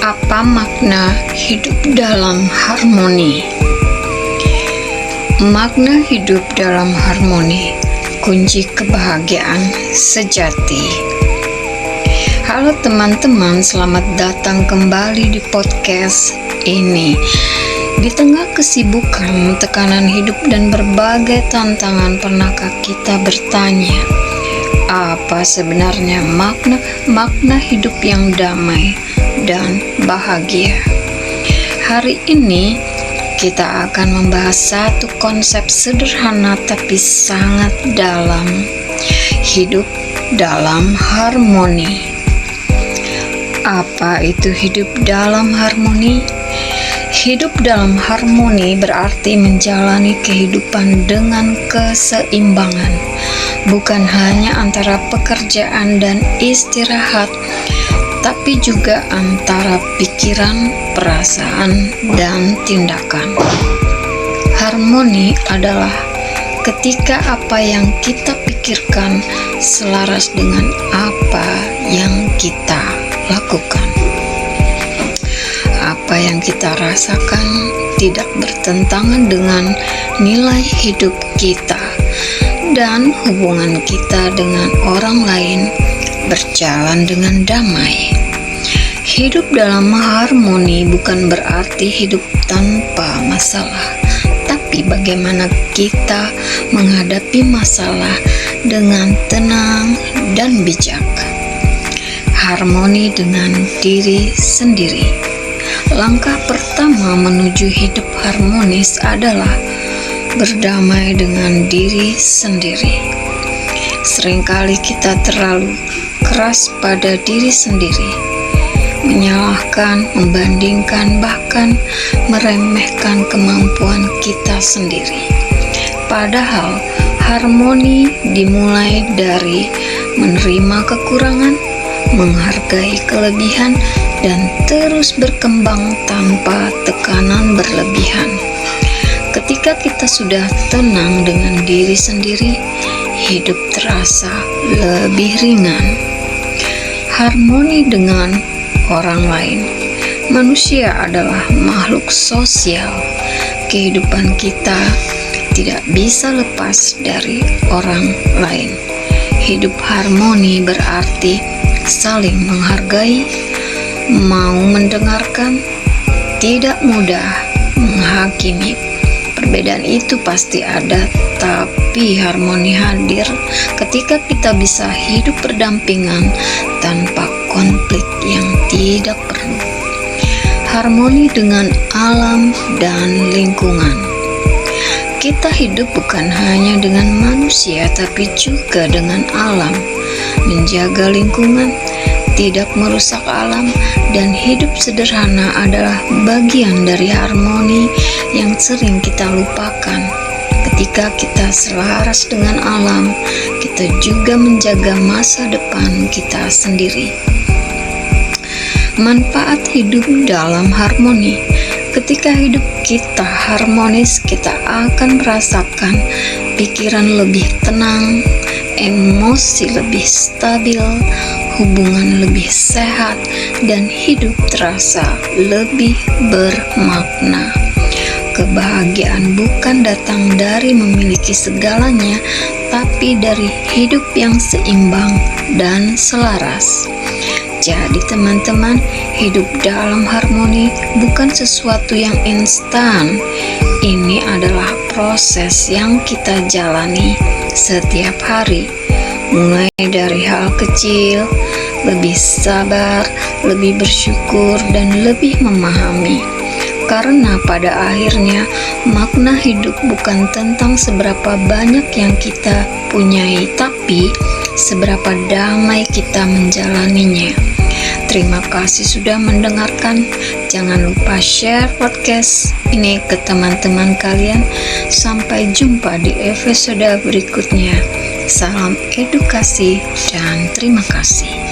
Apa makna hidup dalam harmoni? Makna hidup dalam harmoni, kunci kebahagiaan sejati. Halo teman-teman, selamat datang kembali di podcast ini. Di tengah kesibukan, tekanan hidup, dan berbagai tantangan, pernahkah kita bertanya, apa sebenarnya makna hidup yang damai dan bahagia? Hari ini kita akan membahas satu konsep sederhana tapi sangat dalam, hidup dalam harmoni. Apa itu hidup dalam harmoni? Hidup dalam harmoni berarti menjalani kehidupan dengan keseimbangan, bukan hanya antara pekerjaan dan istirahat, tapi juga antara pikiran, perasaan, dan tindakan. Harmoni adalah ketika apa yang kita pikirkan selaras dengan apa yang kita lakukan. Apa yang kita rasakan tidak bertentangan dengan nilai hidup kita, dan hubungan kita dengan orang lain berjalan dengan damai. Hidup dalam harmoni bukan berarti hidup tanpa masalah, tapi bagaimana kita menghadapi masalah dengan tenang dan bijak. Harmoni dengan diri sendiri. Langkah pertama menuju hidup harmonis adalah berdamai dengan diri sendiri. Seringkali kita terlalu keras pada diri sendiri, menyalahkan, membandingkan, bahkan meremehkan kemampuan kita sendiri. Padahal harmoni dimulai dari menerima kekurangan, menghargai kelebihan, dan terus berkembang tanpa tekanan berlebihan. Ketika kita sudah tenang dengan diri sendiri, hidup terasa lebih ringan. Harmoni dengan orang lain. Manusia adalah makhluk sosial. Kehidupan kita tidak bisa lepas dari orang lain. Hidup harmoni berarti saling menghargai, mau mendengarkan, tidak mudah menghakimi. Perbedaan itu pasti ada, tapi harmoni hadir ketika kita bisa hidup berdampingan tanpa konflik yang tidak perlu. Harmoni dengan alam dan lingkungan. Kita hidup bukan hanya dengan manusia, tapi juga dengan alam. Menjaga lingkungan, tidak merusak alam, dan hidup sederhana adalah bagian dari harmoni yang sering kita lupakan. Ketika kita selaras dengan alam, kita juga menjaga masa depan kita sendiri. Manfaat hidup dalam harmoni. Ketika hidup kita harmonis, kita akan merasakan pikiran lebih tenang, emosi lebih stabil, hubungan lebih sehat, dan hidup terasa lebih bermakna. Kebahagiaan bukan datang dari memiliki segalanya, tapi dari hidup yang seimbang dan selaras. Jadi teman-teman, hidup dalam harmoni bukan sesuatu yang instan. Ini adalah proses yang kita jalani setiap hari. Mulai dari hal kecil, lebih sabar, lebih bersyukur, dan lebih memahami. Karena pada akhirnya makna hidup bukan tentang seberapa banyak yang kita punyai, tapi seberapa damai kita menjalaninya. Terima kasih sudah mendengarkan. Jangan lupa share podcast ini ke teman-teman kalian. Sampai jumpa di episode berikutnya. Salam edukasi dan terima kasih.